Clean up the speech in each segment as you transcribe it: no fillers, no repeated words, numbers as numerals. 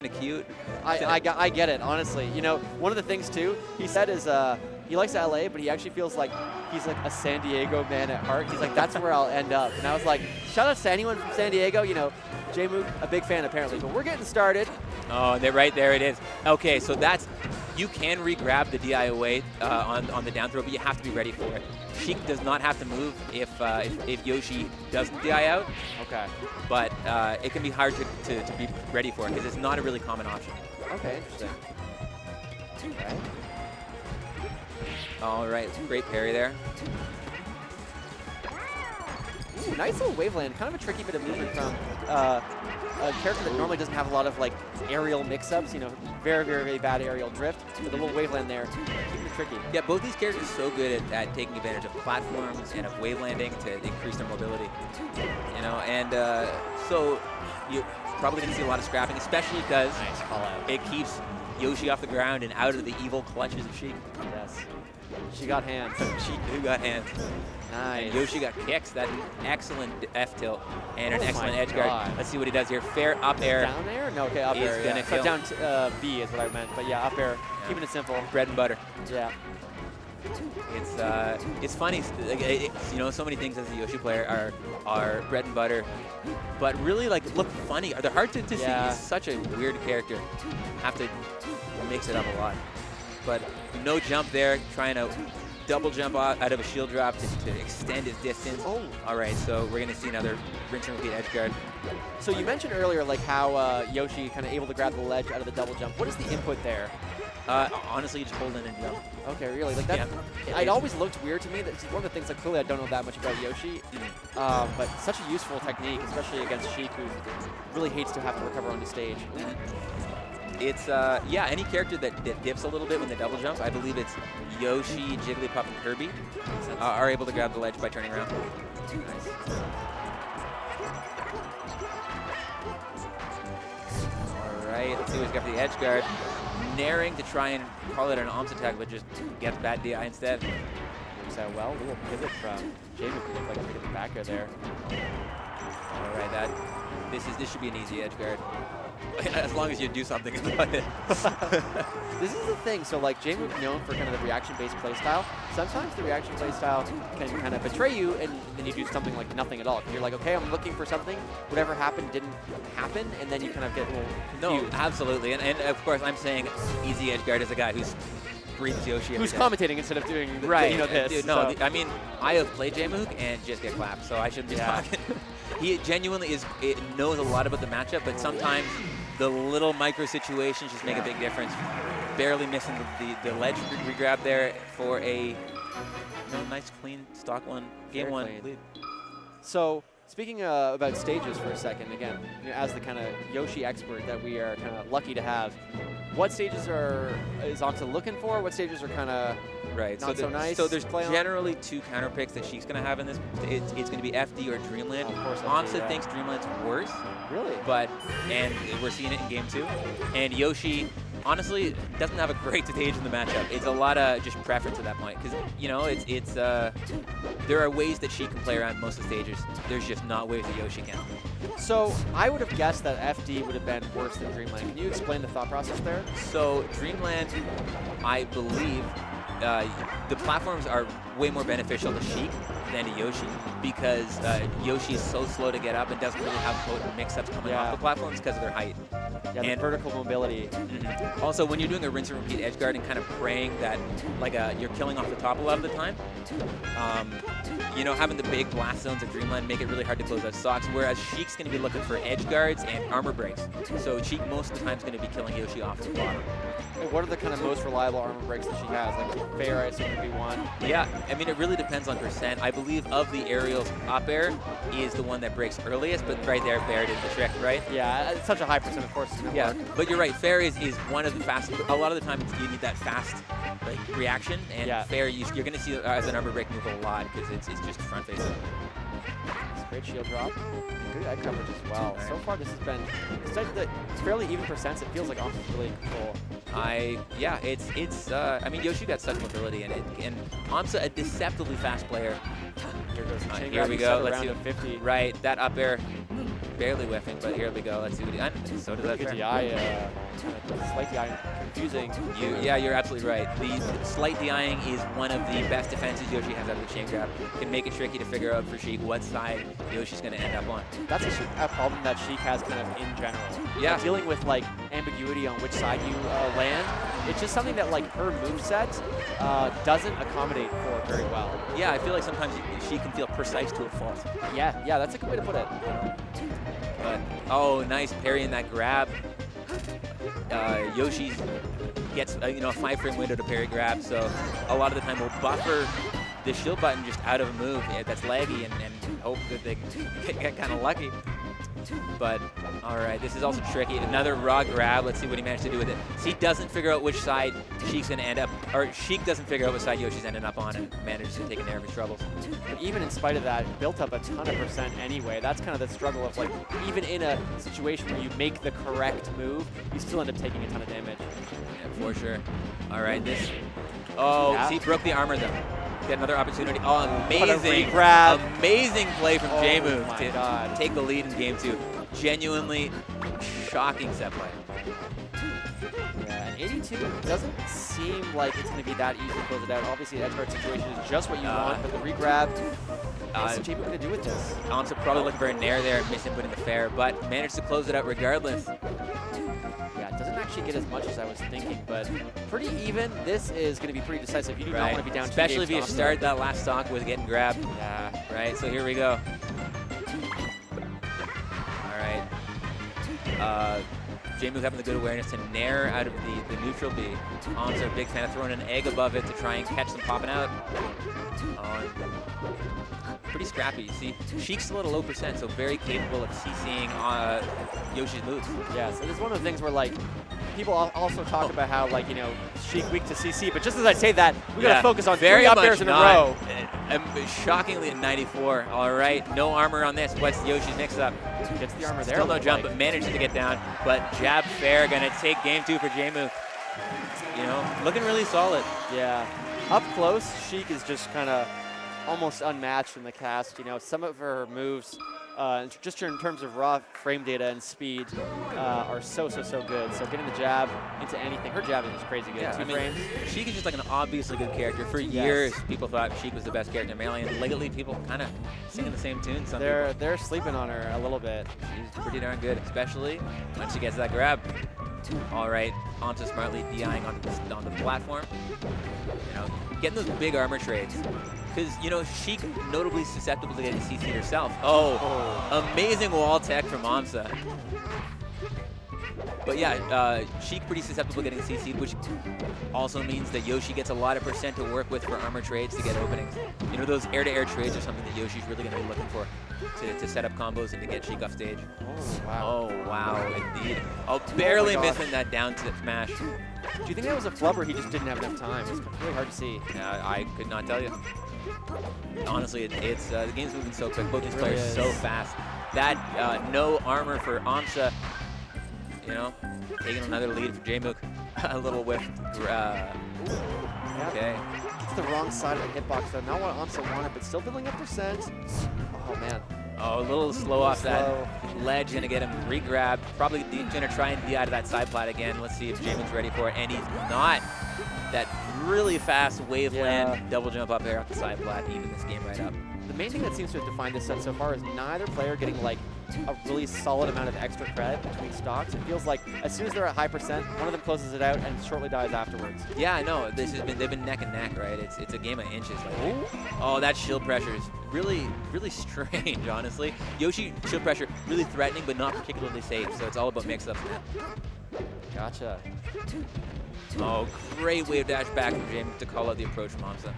cute. I get it, honestly. You know, one of the things, too, he said is he likes LA, but he actually feels like he's like a San Diego man at heart. He's like, that's where I'll end up. And I was like, shout out to anyone from San Diego. You know, Jmook, a big fan apparently. But we're getting started. Oh, right there it is. Okay, so that's, you can re-grab the DI away on the down throw, but you have to be ready for it. Sheik does not have to move if Yoshi doesn't DI out. Okay. But it can be hard to be ready for it because it's not a really common option. Okay, interesting. Okay. All right, great parry there. Ooh, nice little waveland. Kind of a tricky bit of movement from a character that normally doesn't have a lot of like aerial mix-ups. You know, very, very, very bad aerial drift. With a little waveland there, keeping it tricky. Yeah, both these characters are so good at taking advantage of platforms and of wave landing to increase their mobility. You know, and so you probably didn't see a lot of scrapping, especially because it keeps Yoshi off the ground and out of the evil clutches of Sheik. Yes. She got hands. She do got hands. Nice. And Yoshi got kicks. That excellent F tilt and an excellent edge God. guard. Let's see what he does here. Fair up air. Down air? No, okay, up air. Gonna kill. Down to B is what I meant. But yeah, up air. Yeah. Keeping it simple. Bread and butter. Yeah. It's funny. You know, so many things as a Yoshi player are bread and butter, but really like look funny. They're hard to see. He's such a weird character. Have to mix it up a lot. But no jump there, trying to double jump out of a shield drop to extend his distance. Oh. All right, so we're gonna see another rinse and repeat edge guard. So you mentioned earlier like how Yoshi kind of able to grab the ledge out of the double jump. What is the input there? Honestly, you just hold in and jump. Okay, really? Like that? Yeah. It always looked weird to me. That's one of the things that clearly I don't know that much about Yoshi. But such a useful technique, especially against Sheik, who really hates to have to recover on the stage. It's, yeah, any character that dips a little bit when they double jump, I believe it's Yoshi, Jigglypuff, and Kirby, are able to grab the ledge by turning around. Nice. All right, let's see who's got for the edge guard. Naring to try and call it an aMSa attack, but just gets bad DI instead. So, well, a little pivot from Jmook, like a back air there. All right, this should be an easy edge guard. As long as you do something about it. This is the thing. So, like, Jmook known for kind of the reaction-based playstyle. Sometimes the reaction playstyle can kind of betray you, and then you do something like nothing at all. You're like, okay, I'm looking for something. Whatever happened didn't happen, and then you kind of get a little confused. No, absolutely. And of course, I'm saying easy edge guard is a guy who's breathes Yoshi. Who's commentating instead of doing the, right. You know, this. Dude, no, I mean, I have played Jmook and just get clapped, so I shouldn't be talking. He genuinely knows a lot about the matchup, but sometimes the little micro situations just make a big difference. Barely missing the ledge regrab there for a nice, clean stock one, game one lead. So, speaking about stages for a second, again, you know, as the kind of Yoshi expert that we are kind of lucky to have, what stages is aMSa looking for? What stages are kind of not so nice? So there's generally two counter picks that Sheik's going to have in this. It's going to be FD or Dreamland. Of course, aMSa thinks Dreamland's worse. Really? And we're seeing it in game 2. And Yoshi, honestly, doesn't have a great stage in the matchup. It's a lot of just preference at that point. Because, you know, there are ways that Sheik can play around most of the stages. There's just not ways that Yoshi can. So I would have guessed that FD would have been worse than Dreamland. Can you explain the thought process there? So Dreamland, I believe, the platforms are way more beneficial to Sheik than to Yoshi because Yoshi is so slow to get up and doesn't really have potent mix-ups coming off the platforms because of their height. Yeah, and vertical mobility. Also, when you're doing a rinse and repeat edge guard and kind of praying that you're killing off the top a lot of the time, you know, having the big blast zones of Dreamland make it really hard to close out stocks, whereas Sheik's going to be looking for edge guards and armor breaks. So Sheik most of the time is going to be killing Yoshi off the bottom. And what are the kind of most reliable armor breaks that she has? Like fair, I assume, would be one. Yeah, I mean, it really depends on percent. I believe of the aerials, up air is the one that breaks earliest, but right there, fair did the trick, right? Yeah, it's such a high percent, of course. Yeah, but you're right. Fair is one of the fastest. A lot of the time, you need that fast reaction, and fair, you're going to see as an armor break move a lot because it's just front facing. Great shield drop. Good egg coverage as well. So far, this has been, besides the fairly even percents, it feels like aMSa's really in control. Yeah, I mean, Yoshi got such mobility in it, and aMSa, a deceptively fast player. Here goes Here we go. Let's see. 50. Right, that up air barely whiffing, but here we go. Let's see what so does that Good fair. DI, slight DI, confusing. Yeah, you're absolutely right. The slight DIing is one of the best defenses Yoshi has out of the chain grab. Can make it tricky to figure out for Sheik what side Yoshi's going to end up on. That's a problem that Sheik has kind of in general. Yeah. Dealing with like ambiguity on which side you land, it's just something that like her moveset doesn't accommodate for very well. Yeah, I feel like sometimes she can feel precise to a fault. Yeah, that's a good way to put it. But, oh, nice parry in that grab. Yoshi gets a 5-frame window to parry grab, so a lot of the time we'll buffer the shield button just out of a move that's laggy and hope that they get kind of lucky. But, all right, this is also tricky. Another raw grab. Let's see what he managed to do with it. So he doesn't figure out which side Sheik's going to end up, or Sheik doesn't figure out which side Yoshi's ending up on and manages to take care of his troubles. But even in spite of that, built up a ton of percent anyway. That's kind of the struggle of like, even in a situation where you make the correct move, you still end up taking a ton of damage. Yeah, for sure. All right, this. Oh, yeah. See, broke the armor though. Get another opportunity. Oh, amazing. Grab. Amazing play from Jmook my to God. take the lead in game 2. Genuinely shocking set play. Yeah, and 82 doesn't seem like it's going to be that easy to close it out. Obviously, the edge guard situation is just what you want, but the regrab, what's Jmook going to do with this? aMSa probably looking for a nair there, misinputting the fair, but managed to close it out regardless. Yeah, it doesn't actually get as much as I was thinking, but pretty even. This is going to be pretty decisive. You do not want to be down 2 especially if you games to start that last stock with getting grabbed. Yeah. Right, so here we go. All right. Jmook having the good awareness to nair out of the neutral B. aMSa, a big fan of throwing an egg above it to try and catch them popping out. Pretty scrappy. See, Sheik's still at a low percent, so very capable of CCing Yoshi's moves. Yeah, so it's one of the things where like people also talk about how like Sheik weak to CC, but just as I say that, we gotta focus on very 3 up much airs in a not. row. Shockingly at 94. All right, no armor on this. What's Yoshi's mix up? Gets the armor there. Still no jump, but manages to get down. But jab fair, gonna take game 2 for Jmook. Looking really solid. Yeah, up close, Sheik is just kind of almost unmatched in the cast. Some of her moves, just in terms of raw frame data and speed, are so good. So getting the jab into anything, her jab is just crazy good. Yeah, 2 frames. Sheik is just like an obviously good character. For years, people thought Sheik was the best character in Melee, and lately people kind of singing the same tune. They're sleeping on her a little bit. She's pretty darn good, especially when she gets that grab. All right, aMSa smartly DIing onto the platform. Getting those big armor trades. Because, Sheik notably susceptible to getting CC'd herself. Oh, amazing wall tech from aMSa. But yeah, Sheik pretty susceptible to getting CC'd, which also means that Yoshi gets a lot of percent to work with for armor trades to get openings. Those air-to-air trades are something that Yoshi's really going to be looking for to set up combos and to get Sheik off stage. Oh, wow. Oh, wow, indeed. Oh, barely missing that down tip smash. Do you think that was a flub or he just didn't have enough time? It's really hard to see. I could not tell you. Honestly, it's the game's moving so quick. Both these players so fast. That no armor for aMSa, taking another lead for Jmook. A little whiff. Okay. It's the wrong side of the hitbox though. Not what aMSa wanted, but still building up percent. Oh man. Oh, a little slow off that ledge, gonna get him re-grabbed. Probably gonna try and DI to that side plat again. Let's see if Jmook's ready for it, and he's not. That really fast wave land, double jump up there off the side plat, even this game right up. The main thing that seems to have defined this set so far is neither player getting like a really solid amount of extra credit between stocks. It feels like as soon as they're at high percent, one of them closes it out and shortly dies afterwards. Yeah, I know. They've been neck and neck, right? It's a game of inches. Oh, that shield pressure is really strange, honestly. Yoshi shield pressure really threatening, but not particularly safe. So it's all about mix-ups now. Gotcha. Oh, great wave dash back from Jmook to call out the approach from aMSa.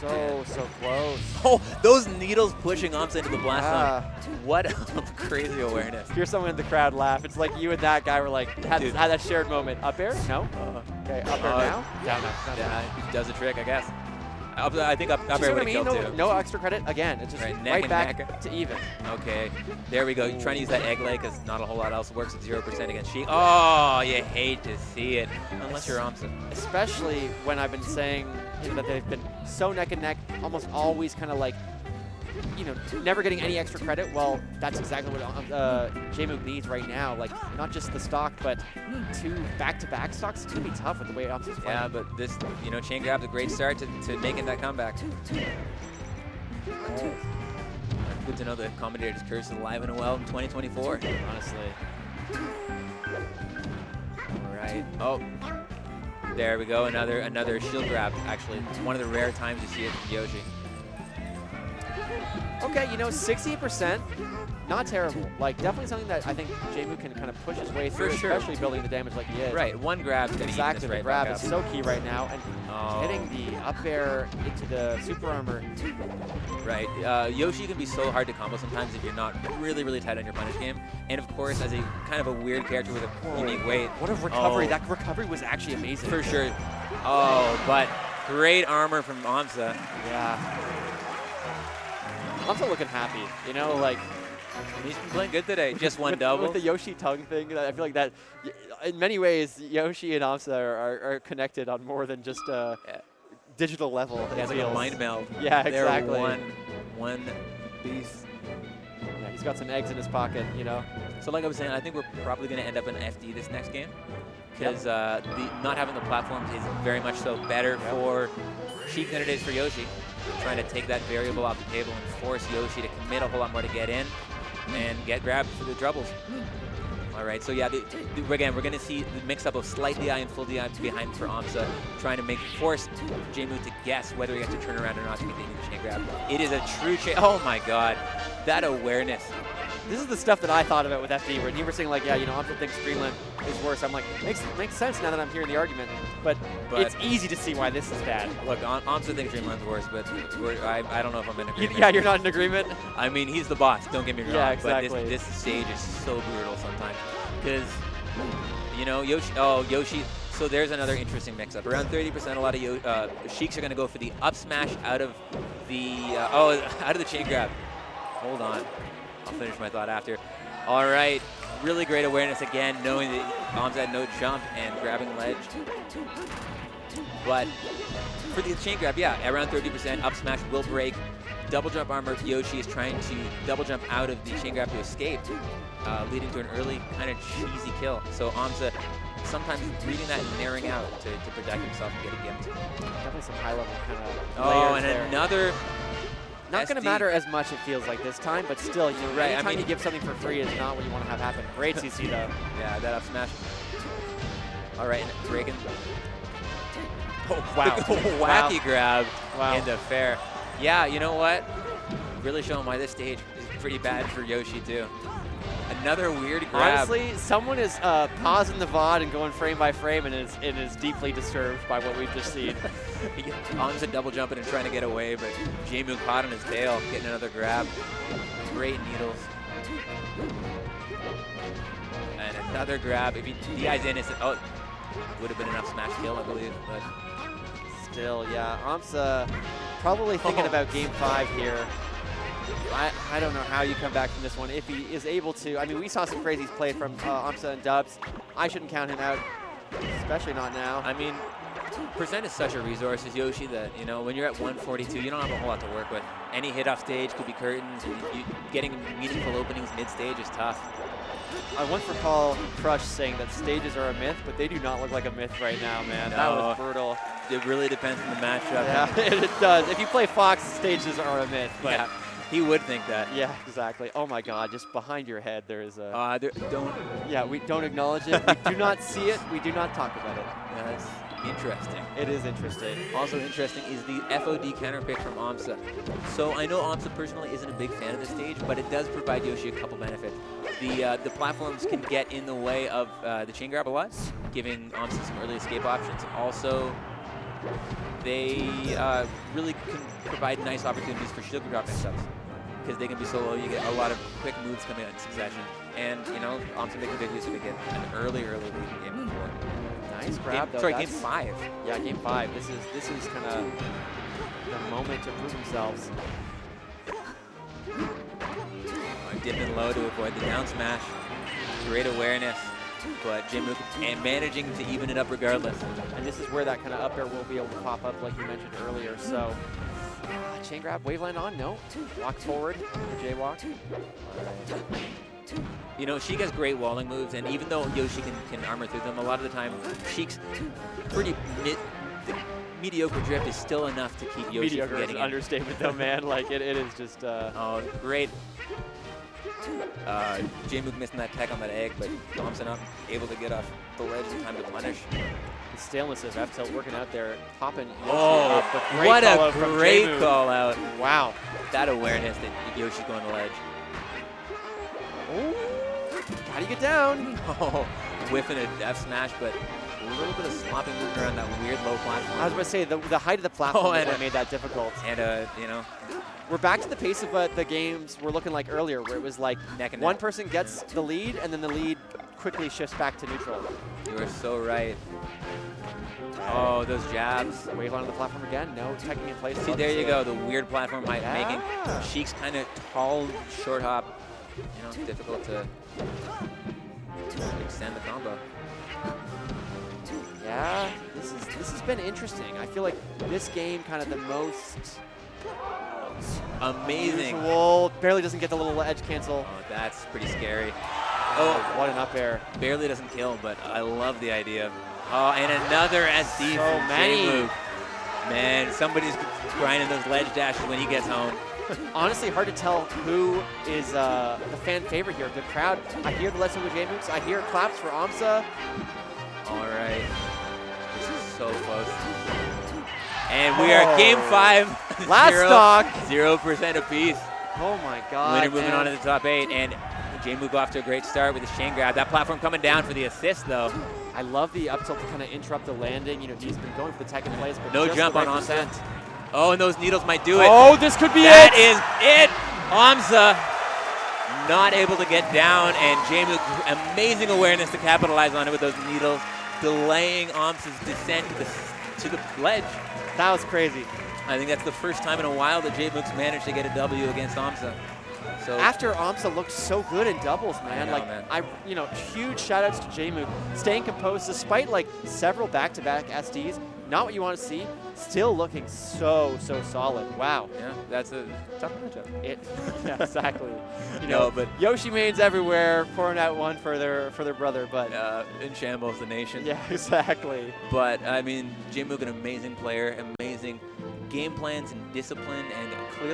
So close. Oh, those needles pushing aMSa into the blast zone. What a crazy awareness. Hear someone in the crowd laugh. It's like you and that guy were like, had that shared moment. Up air? No? Okay, up air now? Down now. Yeah, does the trick, I guess. I think up air would have killed too. No extra credit. Again, it's just right back to even. Okay, there we go. You're trying to use that egg leg because not a whole lot else works at 0% against Sheik. Oh, you hate to see it, unless you're aMSa. Especially when I've been saying that they've been so neck and neck, almost always kind of like you know, never getting any extra credit. Well, that's exactly what Jmook needs right now. Like, not just the stock, but 2 back-to-back stocks. It's going to be tough with the way aMSa's playing. Yeah, but this, you know, chain grab's a great start to making that comeback. Good to know the commentator's curse is alive and well in 2024. Honestly. All right. Oh, there we go. Another shield grab. Actually, it's one of the rare times you see it from Yoshi. Okay, you know, 60%, not terrible. Like, definitely something that I think Jmook can kind of push his way through, especially building the damage like he is. Right, one grab. Exactly, the grab is so key right now. And hitting the up air into the super armor. Right, Yoshi can be so hard to combo sometimes if you're not really, really tight on your punish game. And of course, as a kind of a weird character with a unique weight. What a recovery. That recovery was actually amazing. For sure. Oh, but great armor from aMSa. Yeah. aMSa looking happy, you know, like. He's been playing good today. Just one double. With the Yoshi tongue thing, I feel like that, in many ways, Yoshi and aMSa are connected on more than just a digital level. Yeah, it's like a mind meld. Yeah, exactly. They're one piece. Yeah, he's got some eggs in his pocket, you know. So like I was saying, I think we're probably going to end up in FD this next game. Because not having the platforms is very much so better for Sheik than it is for Yoshi. Trying to take that variable off the table and force Yoshi to commit a whole lot more to get in and get grabbed for the troubles. All right, so yeah, again, we're going to see the mix-up of slight DI and full DI behind for aMSa, trying to force Jmook to guess whether he gets to turn around or not to continue the chain grab. It is a true chain. Oh my God, that awareness. This is the stuff that I thought about with FD, when you were saying like, yeah, you know, aMSa thinks Streamland is worse. I'm like, makes sense now that I'm hearing the argument, but it's easy to see why this is bad. Look, aMSa thinks Streamland's worse, but I don't know if I'm in agreement. Yeah, you're not in agreement? I mean, he's the boss, don't get me wrong. Yeah, exactly. But this stage is so brutal sometimes. Because, you know, Yoshi, so there's another interesting mix-up. Around 30%, a lot of Sheiks are going to go for the up smash out of the chain grab. Hold on. I'll finish my thought after. All right, really great awareness again, knowing that aMSa had no jump and grabbing ledge. But for the chain grab, yeah, around 30%, up smash will break. Double jump armor, Yoshi is trying to double jump out of the chain grab to escape, leading to an early kind of cheesy kill. So aMSa sometimes reading that and narrowing out to protect himself and get a gift. Definitely some high level kind of Oh, and there. Another not going to matter as much, it feels like this time, but still, you know, right, anytime you give something for free is not what you want to have happen. Great CC though. Yeah, that up smash. All right, breaking. Oh, wow. Wacky grab Wow. into fair. Yeah, you know what? Really showing why this stage is pretty bad for Yoshi too. Another weird grab. Honestly, someone is pausing the VOD and going frame by frame and is deeply disturbed by what we've just seen. aMSa double jumping and trying to get away, but Jmook caught on his tail, getting another grab. Great needles. And another grab. If he DI's in, would have been enough smash kill, I believe. But still, yeah, aMSa probably thinking about game 5 here. I don't know how you come back from this one if he is able to. I mean, we saw some crazy play from aMSa and Dubs. I shouldn't count him out, especially not now. I mean, percent is such a resource as Yoshi that, you know, when you're at 142, you don't have a whole lot to work with. Any hit off stage could be curtains. Getting meaningful openings mid-stage is tough. I once recall Crush saying that stages are a myth, but they do not look like a myth right now, man. No, that was brutal. It really depends on the matchup. Yeah, it does. If you play Fox, stages are a myth. But yeah, he would think that. Yeah, exactly. Oh my God, just behind your head there is a... don't... Yeah, we don't acknowledge it. We do not see it. We do not talk about it. That's interesting. It is interesting. Also interesting is the FOD counterpick from aMSa. So I know aMSa personally isn't a big fan of this stage, but it does provide Yoshi a couple benefits. The platforms can get in the way of the chain grab a lot, giving aMSa some early escape options. Also, they really can provide nice opportunities for shield drop mix-ups because they can be so low. You get a lot of quick moves coming out in succession. And, you know, aMSa making good use of it, get an early lead in game 4. Nice grab, though. Sorry, game 5. Yeah, game 5. This is kind of the moment to prove themselves. Dipping low to avoid the down smash. Great awareness, but Jmook managing to even it up regardless. And this is where that kind of up air will be able to pop up, like you mentioned earlier. So Chain grab, wave land on, no. Walk forward, jaywalk. You know, Sheik has great walling moves, and even though Yoshi can armor through them, a lot of the time, Sheik's pretty mediocre drift is still enough to keep Yoshi Mediocre from is getting an understatement, though, man. Like, it is just... Oh, great. Jmook missing that tech on that egg, but Thompson up, able to get off the ledge in time to punish. The staleness of F-tilt working out there, popping Yoshi Oh, up, but great what call a out from great Jmook. call out. Wow. That awareness that Yoshi's going to ledge. Ooh. How do you get down? Oh, whiffing a F smash, but a little bit of sloppy movement around that weird low platform. I was going to say, the height of the platform is what made that difficult. And, you know. We're back to the pace of what the games were looking like earlier, where it was like neck and one neck. person gets the lead, and then the lead quickly shifts back to neutral. You are so right. Oh, those jabs. Wave on the platform again. No, teching in place. See, there you go. The weird platform height making Yeah. Sheik's kind of tall, short hop. You know, difficult to extend the combo. Yeah, this has been interesting. I feel like this game kind of the most amazing. usual. Barely doesn't get the little edge cancel. Oh, that's pretty scary. Oh, what an up air. Barely doesn't kill, but I love the idea. Oh, and another SD So from many. Jmook. Man, somebody's grinding those ledge dashes when he gets home. Honestly, hard to tell who is the fan favorite here. The crowd, I hear the Let's Go Jmooks. I hear claps for aMSa. All right. This is so close. And we are game 5. Last stock. 0% apiece. Oh my God. Winner moving on to the top 8. And Jmook off to a great start with his chain grab. That platform coming down for the assist, though. I love the up tilt to kind of interrupt the landing. You know, he's been going for the tech in place, but No just jump the on right aMSa. percent. Oh, and those needles might do it. Oh, this could be That it. is it. aMSa not able to get down, and Jmook, amazing awareness to capitalize on it with those needles, delaying aMSa's descent to the ledge. That was crazy. I think that's the first time in a while that Jmook's managed to get a W against aMSa. So After aMSa looked so good in doubles, man. I know, man. You know, huge shout outs to Jmook, staying composed despite like several back-to-back SDs. Not what you want to see. Still looking so solid. Wow. yeah, that's a tough matchup. Yeah, exactly. You No, know, but Yoshi mains everywhere, pouring out one for their brother, but in shambles, the nation. yeah, exactly. But I mean, Jmook, an amazing player, amazing game plans and discipline, and clearly